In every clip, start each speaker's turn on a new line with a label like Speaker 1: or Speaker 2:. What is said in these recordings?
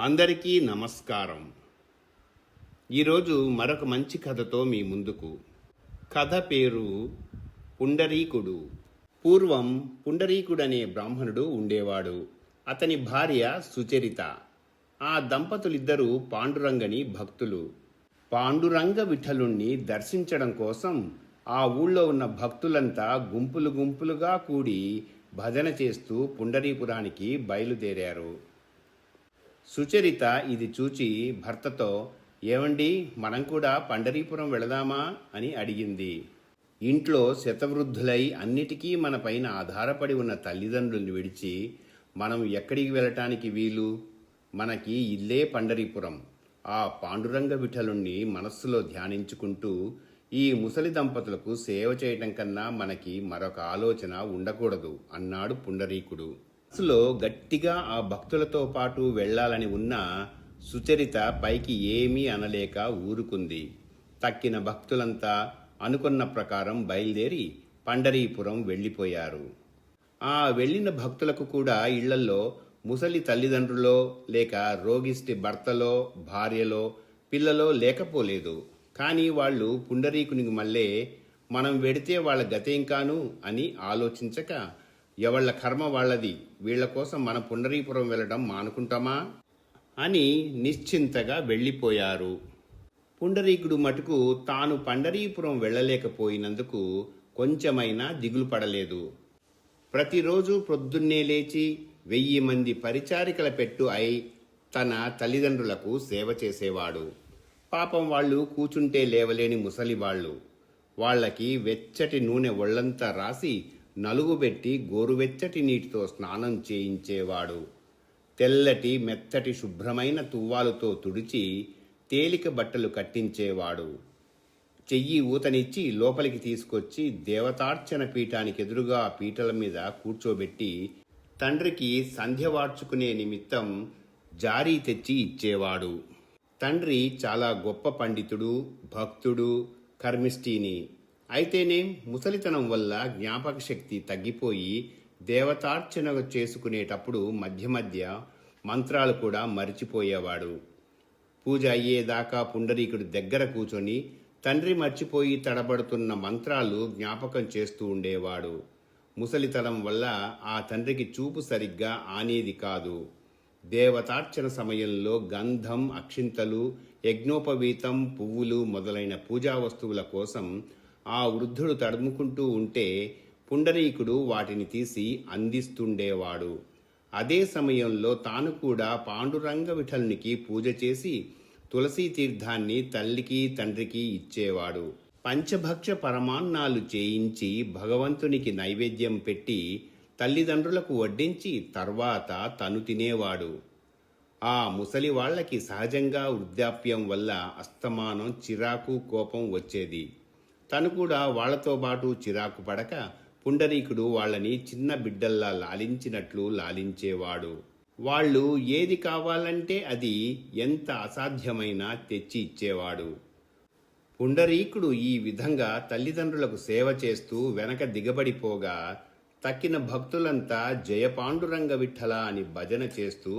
Speaker 1: అందరికీ నమస్కారం. ఈరోజు మరొక మంచి కథతో మీ ముందుకు. కథ పేరు పుండరీకుడు. పూర్వం పుండరీకుడనే బ్రాహ్మణుడు ఉండేవాడు. అతని భార్య సుచరిత. ఆ దంపతులిద్దరూ పాండురంగని భక్తులు. పాండురంగ విఠలుణ్ణి దర్శించడం కోసం ఆ ఊళ్ళో ఉన్న భక్తులంతా గుంపులు గుంపులుగా కూడి భజన చేస్తూ పుండరీపురానికి బయలుదేరారు. సుచరిత ఇది చూచి భర్తతో, ఏమండి, మనం కూడా పండరీపురం వెళదామా అని అడిగింది. ఇంట్లో శతవృద్ధులై అన్నిటికీ మన పైన ఆధారపడి ఉన్న తల్లిదండ్రుల్ని విడిచి మనం ఎక్కడికి వెళ్ళటానికి వీలు? మనకి ఇల్లే పండరీపురం. ఆ పాండురంగ విఠలుణ్ణి మనస్సులో ధ్యానించుకుంటూ ఈ ముసలి దంపతులకు సేవ చేయటం కన్నా మనకి మరొక ఆలోచన ఉండకూడదు అన్నాడు పుండరీకుడు. మనసులో గట్టిగా ఆ భక్తులతో పాటు వెళ్లాలని ఉన్న సుచరిత పైకి ఏమీ అనలేక ఊరుకుంది. తక్కిన భక్తులంతా అనుకున్న ప్రకారం బయలుదేరి పండరీపురం వెళ్ళిపోయారు. ఆ వెళ్ళిన భక్తులకు కూడా ఇళ్లల్లో ముసలి తల్లిదండ్రులో లేక రోగిష్టి భర్తలో భార్యలో పిల్లలో లేకపోలేదు. కానీ వాళ్ళు పుండరీకునికి మళ్ళీ మనం వెడితే వాళ్ళ గతేం కాను అని ఆలోచించక, ఎవళ్ల కర్మ వాళ్ళది, వీళ్ల కోసం మనం పుండరీపురం వెళ్ళడం మానుకుంటామా అని నిశ్చింతగా వెళ్ళిపోయారు. పుండరీకుడు మటుకు తాను పండరీపురం వెళ్ళలేకపోయినందుకు కొంచెమైనా దిగులు పడలేదు. ప్రతిరోజు ప్రొద్దున్నే లేచి 1000 మంది పరిచారికల పెట్టు అయి తన తల్లిదండ్రులకు సేవ చేసేవాడు. పాపం వాళ్ళు కూచుంటే లేవలేని ముసలివాళ్లు. వాళ్లకి వెచ్చటి నూనె ఒళ్లంతా రాసి నలుగుబెట్టి గోరువెచ్చటి నీటితో స్నానం చేయించేవాడు. తెల్లటి మెత్తటి శుభ్రమైన తువ్వాలుతో తుడిచి తేలిక బట్టలు కట్టించేవాడు. చెయ్యి ఊతనిచ్చి లోపలికి తీసుకొచ్చి దేవతార్చన పీఠానికి ఎదురుగా పీటల మీద కూర్చోబెట్టి తండ్రికి సంధ్య వార్చుకునే నిమిత్తం జారీ తెచ్చి ఇచ్చేవాడు. తండ్రి చాలా గొప్ప పండితుడు, భక్తుడు, కర్మిష్ఠీని. అయితేనే ముసలితనం వల్ల జ్ఞాపక శక్తి తగ్గిపోయి దేవతార్చన చేసుకునేటప్పుడు మధ్య మధ్య మంత్రాలు కూడా మరిచిపోయేవాడు. పూజ అయ్యేదాకా పుండరీకుడు దగ్గర కూర్చొని తండ్రి మర్చిపోయి తడబడుతున్న మంత్రాలు జ్ఞాపకం చేస్తూ ఉండేవాడు. ముసలితనం వల్ల ఆ తండ్రికి చూపు సరిగ్గా ఆనేది కాదు. దేవతార్చన సమయంలో గంధం, అక్షింతలు, యజ్ఞోపవీతం, పువ్వులు మొదలైన పూజా వస్తువుల కోసం ఆ వృద్ధుడు తడుముకుంటూ ఉంటే పుండరీకుడు వాటిని తీసి అందిస్తుండేవాడు. అదే సమయంలో తాను కూడా పాండురంగ విఠలునికి పూజ చేసి తులసీ తీర్థాన్ని తల్లికి తండ్రికి ఇచ్చేవాడు. పంచభక్ష పరమాన్నాలు చేయించి భగవంతునికి నైవేద్యం పెట్టి తల్లిదండ్రులకు వడ్డించి తర్వాత తను తినేవాడు. ఆ ముసలి వాళ్లకి సహజంగా వృద్ధాప్యం వల్ల అస్తమానం చిరాకు, కోపం వచ్చేది. తను కూడా వాళ్లతో పాటు చిరాకు పడక పుండరీకుడు వాళ్ళని చిన్న బిడ్డల్లా లాలించినట్లు లాలించేవాడు. వాళ్ళు ఏది కావాలంటే అది ఎంత అసాధ్యమైనా తెచ్చి ఇచ్చేవాడు. పుండరీకుడు ఈ విధంగా తల్లిదండ్రులకు సేవ చేస్తూ వెనక దిగబడిపోగా తక్కిన భక్తులంతా జయ పాండురంగ విఠల అని భజన చేస్తూ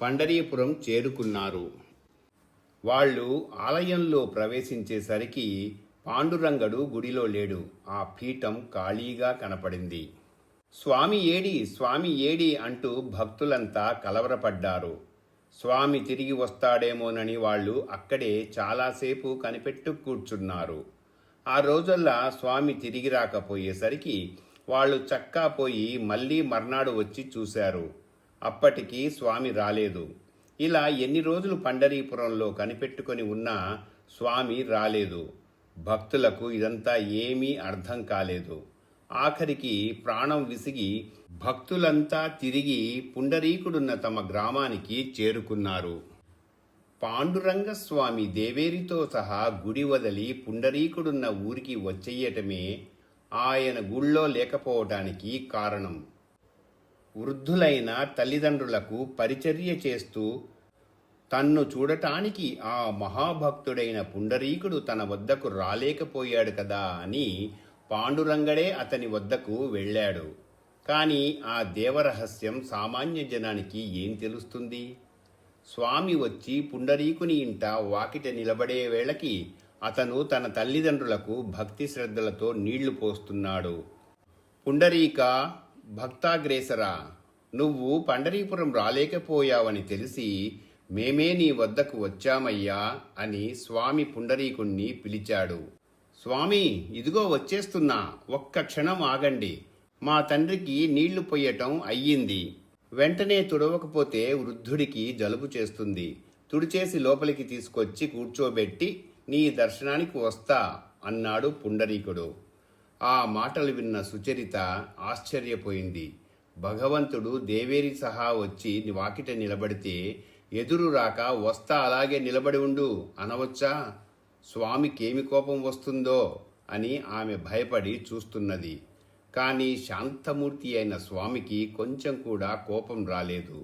Speaker 1: పండరీపురం చేరుకున్నారు. వాళ్ళు ఆలయంలో ప్రవేశించేసరికి పాండురంగడు గుడిలో లేడు. ఆ పీఠం ఖాళీగా కనపడింది. స్వామి ఏడి, స్వామి ఏడి అంటూ భక్తులంతా కలవరపడ్డారు. స్వామి తిరిగి వస్తాడేమోనని వాళ్ళు అక్కడే చాలాసేపు కనిపెట్టు కూర్చున్నారు. ఆ రోజల్లా స్వామి తిరిగి రాకపోయేసరికి వాళ్ళు చక్కాపోయి మళ్లీ మర్నాడు వచ్చి చూశారు. అప్పటికి స్వామి రాలేదు. ఇలా ఎన్ని రోజులు పండరీపురంలో కనిపెట్టుకొని ఉన్నా స్వామి రాలేదు. భక్తులకు ఇదంతా ఏమీ అర్థం కాలేదు. ఆఖరికి ప్రాణం విసిగి భక్తులంతా తిరిగి పుండరీకుడున్న తమ గ్రామానికి చేరుకున్నారు. పాండురంగ స్వామి దేవేరితో సహా గుడి వదిలి పుండరీకుడున్న ఊరికి వచ్చేయటమే ఆయన గుళ్ళో లేకపోవటానికి కారణం. వృద్ధులైన తల్లిదండ్రులకు పరిచర్య చేస్తూ తన్ను చూడటానికి ఆ మహాభక్తుడైన పుండరీకుడు తన వద్దకు రాలేకపోయాడు కదా అని పాండురంగడే అతని వద్దకు వెళ్ళాడు. కానీ ఆ దేవరహస్యం సామాన్య జనానికి ఏం తెలుస్తుంది? స్వామి వచ్చి పుండరీకుని ఇంట వాకిట నిలబడే వేళకి అతను తన తల్లిదండ్రులకు భక్తి శ్రద్ధలతో నీళ్లు పోస్తున్నాడు. పుండరీక, భక్తాగ్రేసరా, నువ్వు పండరీపురం రాలేకపోయావని తెలిసి మేమే నీ వద్దకు వచ్చామయ్యా అని స్వామి పుండరీకుణ్ణి పిలిచాడు. స్వామి, ఇదిగో వచ్చేస్తున్నా, ఒక్క క్షణం ఆగండి. మా తండ్రికి నీళ్లు పొయ్యటం అయ్యింది. వెంటనే తుడవకపోతే వృద్ధుడికి జలుబు చేస్తుంది. తుడిచేసి లోపలికి తీసుకొచ్చి కూర్చోబెట్టి నీ దర్శనానికి వస్తా అన్నాడు పుండరీకుడు. ఆ మాటలు విన్న సుచరిత ఆశ్చర్యపోయింది. భగవంతుడు దేవేరి సహా వచ్చి వాకిట నిలబడితే ఎదురు రాక వస్తా అలాగే నిలబడి ఉండు అనవచ్చా? స్వామికేమి కోపం వస్తుందో అని ఆమె భయపడి చూస్తున్నది. కానీ శాంతమూర్తి అయిన స్వామికి కొంచెం కూడా కోపం రాలేదు.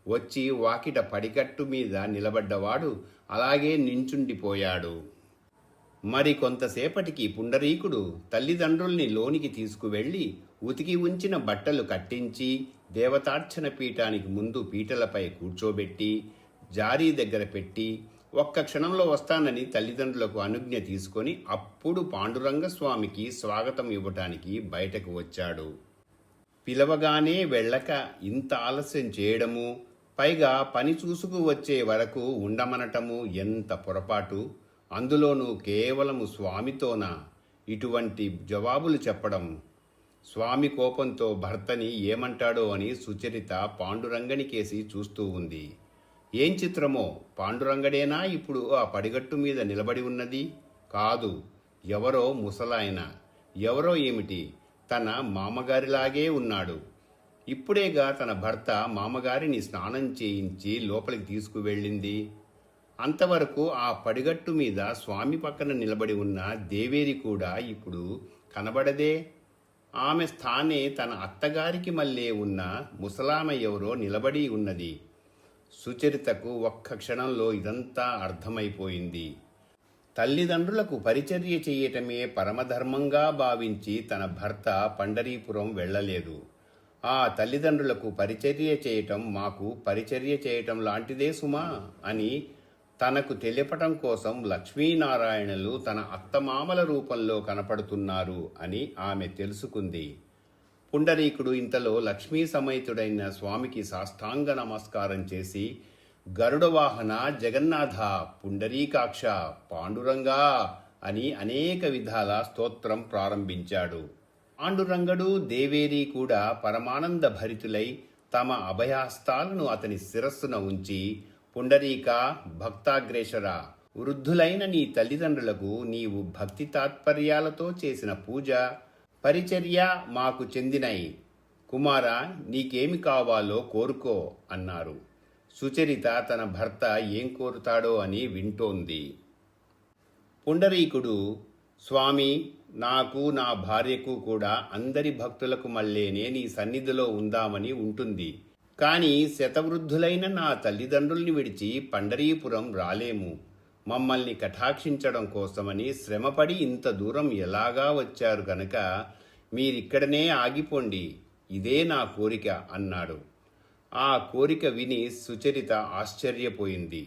Speaker 1: వచ్చి వాకిట పడికట్టు మీద నిలబడ్డవాడు అలాగే నించుండిపోయాడు. మరి కొంతసేపటికి పుండరీకుడు తల్లిదండ్రుల్ని లోనికి తీసుకువెళ్లి ఉతికి ఉంచిన బట్టలు కట్టించి దేవతార్చన పీఠానికి ముందు పీటలపై కూర్చోబెట్టి జారీ దగ్గర పెట్టి ఒక్క క్షణంలో వస్తానని తల్లిదండ్రులకు అనుజ్ఞ తీసుకొని అప్పుడు పాండురంగ స్వామికి స్వాగతం ఇవ్వటానికి బయటకు వచ్చాడు. పిలవగానే వెళ్ళక ఇంత ఆలస్యం చేయడము, పైగా పని చూసుకు వచ్చే వరకు ఉండమనటము ఎంత పొరపాటు! అందులోనూ కేవలము స్వామితోనా ఇటువంటి జవాబులు చెప్పడం? స్వామి కోపంతో భర్తని ఏమంటాడో అని సుచరిత పాండురంగనికేసి చూస్తూ ఉంది. ఏం చిత్రమో, పాండురంగడేనా ఇప్పుడు ఆ పడిగట్టు మీద నిలబడి ఉన్నది? కాదు, ఎవరో ముసలాయన. ఎవరో ఏమిటి, తన మామగారిలాగే ఉన్నాడు. ఇప్పుడేగా తన భర్త మామగారిని స్నానం చేయించి లోపలికి తీసుకువెళ్ళింది. అంతవరకు ఆ పడిగట్టు మీద స్వామి పక్కన నిలబడి ఉన్న దేవేరి కూడా ఇప్పుడు కనబడదే. ఆమె స్థానే తన అత్తగారికి మళ్ళీ ఉన్న ముసలామె ఎవరో నిలబడి ఉన్నది. సుచరితకు ఒక్క క్షణంలో ఇదంతా అర్థమైపోయింది. తల్లిదండ్రులకు పరిచర్య చేయటమే పరమధర్మంగా భావించి తన భర్త పండరీపురం వెళ్ళలేదు. ఆ తల్లిదండ్రులకు పరిచర్య చేయటం మాకు పరిచర్య చేయటం లాంటిదే సుమా అని తనకు తెలియపటం కోసం లక్ష్మీనారాయణలు తన అత్తమామల రూపంలో కనపడుతున్నారు అని ఆమె తెలుసుకుంది. పుండరీకుడు ఇంతలో లక్ష్మీ సమేతుడైన స్వామికి సాష్టాంగ నమస్కారం చేసి గరుడవాహన జగన్నాథ పుండరీకాక్ష పాండురంగా అని అనేక విధాల స్తోత్రం ప్రారంభించాడు. పాండురంగడు దేవేరి కూడా పరమానంద భరితులై తమ అభయహస్తాలను అతని శిరస్సున ఉంచి, పుండరీక, భక్తాగ్రేసర, వృద్ధులైన నీ తల్లిదండ్రులకు నీవు భక్తి తాత్పర్యాలతో చేసిన పూజ పరిచర్య మాకు చెందినై. కుమార, నీకేమి కావాలో కోరుకో అన్నారు. సుచరిత తన భర్త ఏం కోరుతాడో అని వింటోంది. పుండరీకుడు, స్వామి, నాకు నా భార్యకు కూడా అందరి భక్తులకు మళ్ళేనే నీ సన్నిధిలో ఉందామని ఉంటుంది. కానీ శతవృద్ధులైన నా తల్లిదండ్రుల్ని విడిచి పండరీపురం రాలేము. మమ్మల్ని కటాక్షించడం కోసమని శ్రమపడి ఇంత దూరం ఎలాగా వచ్చారు గనక మీరిక్కడనే ఆగిపోండి, ఇదే నా కోరిక అన్నాడు. ఆ కోరిక విని సుచరిత ఆశ్చర్యపోయింది.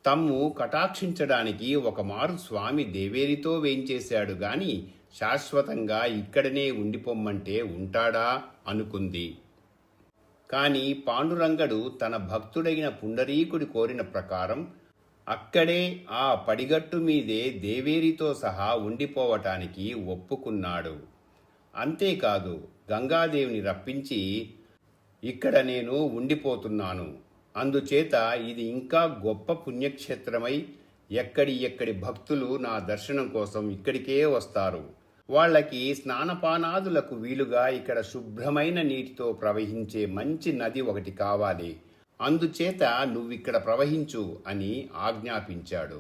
Speaker 1: తమ్ము కటాక్షించడానికి ఒకమారు స్వామి దేవేరితో వేంచేశాడు గాని శాశ్వతంగా ఇక్కడనే ఉండిపోమ్మంటే ఉంటాడా అనుకుంది. కాని పాండురంగడు తన భక్తుడైన పుండరీకుడి కోరిన ప్రకారం అక్కడే ఆ పడిగట్టు మీదే దేవేరితో సహా ఉండిపోవటానికి ఒప్పుకున్నాడు. అంతేకాదు, గంగాదేవిని రప్పించి ఇక్కడ నేను ఉండిపోతున్నాను, అందుచేత ఇది ఇంకా గొప్ప పుణ్యక్షేత్రమై ఎక్కడి భక్తులు నా దర్శనం కోసం ఇక్కడికే వస్తారు. వాళ్ళకి స్నానపానాదులకు వీలుగా ఇక్కడ శుభ్రమైన నీటితో ప్రవహించే మంచి నది ఒకటి కావాలి. అందుచేత నువ్విక్కడ ప్రవహించు అని ఆజ్ఞాపించాడు.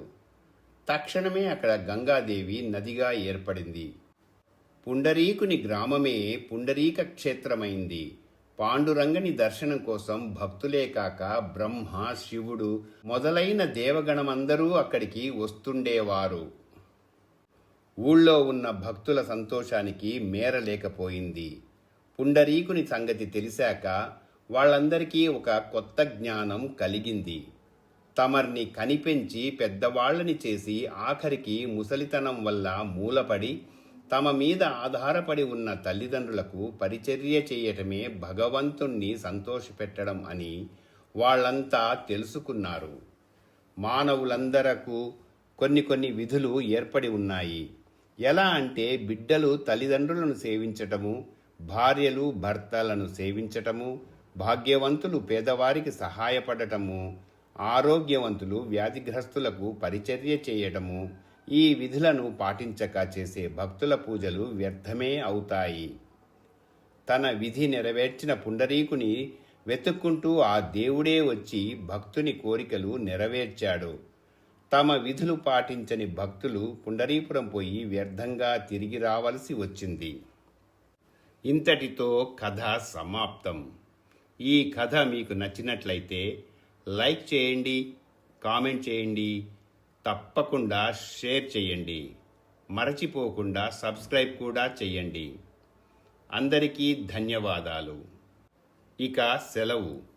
Speaker 1: తక్షణమే అక్కడ గంగాదేవి నదిగా ఏర్పడింది. పుండరీకుని గ్రామమే పుండరీక క్షేత్రమైంది. పాండురంగని దర్శనం కోసం భక్తులే కాక బ్రహ్మ, శివుడు మొదలైన దేవగణమందరూ అక్కడికి వస్తుండేవారు. ఊళ్ళో ఉన్న భక్తుల సంతోషానికి మేరలేకపోయింది. పుండరీకుని సంగతి తెలిసాక వాళ్ళందరికీ ఒక కొత్త జ్ఞానం కలిగింది. తమర్ని కనిపెంచి పెద్దవాళ్ళని చేసి ఆఖరికి ముసలితనం వల్ల మూలపడి తమ మీద ఆధారపడి ఉన్న తల్లిదండ్రులకు పరిచర్య చేయటమే భగవంతుణ్ణి సంతోషపెట్టడం అని వాళ్ళంతా తెలుసుకున్నారు. మానవులందరకు కొన్ని విధులు ఏర్పడి ఉన్నాయి. ఎలా అంటే బిడ్డలు తల్లిదండ్రులను సేవించటము, భార్యలు భర్తలను సేవించటము, భాగ్యవంతులు పేదవారికి సహాయపడటము, ఆరోగ్యవంతులు వ్యాధిగ్రస్తులకు పరిచర్య చేయటము. ఈ విధులను పాటించక చేసే భక్తుల పూజలు వ్యర్థమే అవుతాయి. తన విధి నెరవేర్చిన పుండరీకుని వెతుక్కుంటూ ఆ దేవుడే వచ్చి భక్తుని కోరికలు నెరవేర్చాడు. తమ విధులు పాటించని భక్తులు పుండరీపురం పోయి వ్యర్థంగా తిరిగి రావలసి వచ్చింది. ఇంతటితో కథ సమాప్తం. ఈ కథ మీకు నచ్చినట్లయితే లైక్ చేయండి, కామెంట్ చేయండి, తప్పకుండా షేర్ చేయండి. మరచిపోకుండా సబ్స్క్రైబ్ కూడా చేయండి. అందరికీ ధన్యవాదాలు. ఇక సెలవు.